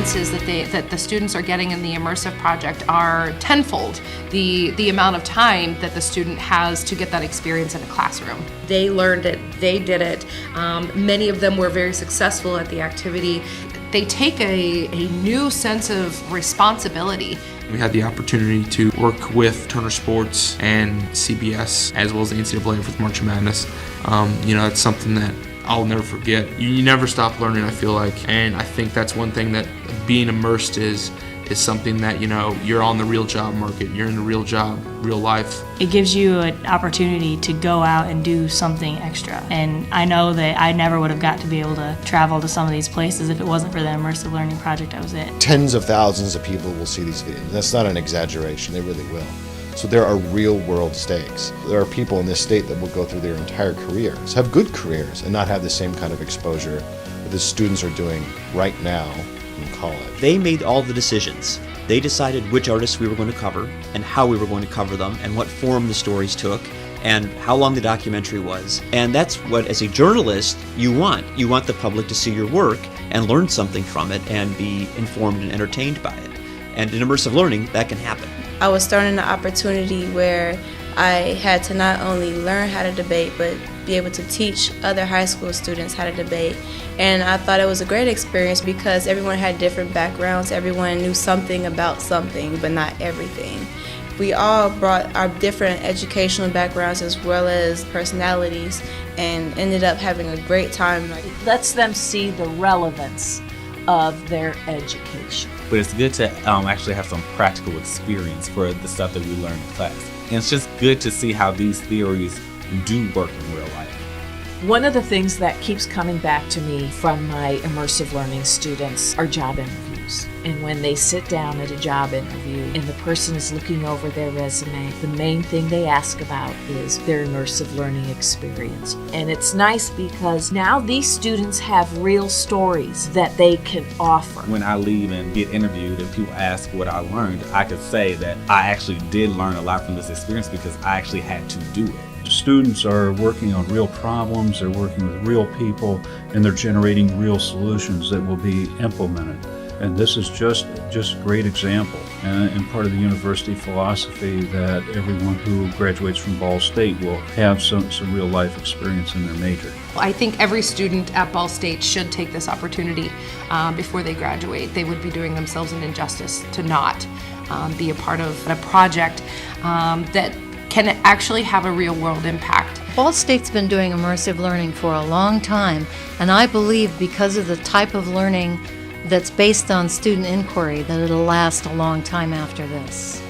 experiences that the students are getting in the immersive project are tenfold the amount of time that the student has to get that experience in a classroom. They learned it, they did it. Many of them were very successful at the activity. They take a new sense of responsibility. We had the opportunity to work with Turner Sports and CBS, as well as the NCAA with March Madness. It's something that I'll never forget. You never stop learning, I feel like, and I think that's one thing that being immersed is something that, you're on the real job market, you're in the real job, real life. It gives you an opportunity to go out and do something extra. And I know that I never would have got to be able to travel to some of these places if it wasn't for the Immersive Learning project I was in. Tens of thousands of people will see these videos. That's not an exaggeration, they really will. So there are real world stakes. There are people in this state that will go through their entire careers, have good careers, and not have the same kind of exposure that the students are doing right now in college. They made all the decisions. They decided which artists we were going to cover and how we were going to cover them and what form the stories took and how long the documentary was. And that's what, as a journalist, you want. You want the public to see your work and learn something from it and be informed and entertained by it. And in immersive learning, that can happen. I was thrown an opportunity where I had to not only learn how to debate, but be able to teach other high school students how to debate. And I thought it was a great experience because everyone had different backgrounds, everyone knew something about something, but not everything. We all brought our different educational backgrounds as well as personalities and ended up having a great time. It lets them see the relevance of their education. But it's good to actually have some practical experience for the stuff that we learn in class. And it's just good to see how these theories do work in real life. One of the things that keeps coming back to me from my immersive learning students are job interviews. And when they sit down at a job interview and the person is looking over their resume, the main thing they ask about is their immersive learning experience. And it's nice because now these students have real stories that they can offer. When I leave and get interviewed and people ask what I learned, I could say that I actually did learn a lot from this experience because I actually had to do it. Students are working on real problems, they're working with real people, and they're generating real solutions that will be implemented. And this is just a great example and part of the university philosophy that everyone who graduates from Ball State will have some real life experience in their major. I think every student at Ball State should take this opportunity before they graduate. They would be doing themselves an injustice to not be a part of a project that can actually have a real world impact. Ball State's been doing immersive learning for a long time, and I believe because of the type of learning that's based on student inquiry that it'll last a long time after this.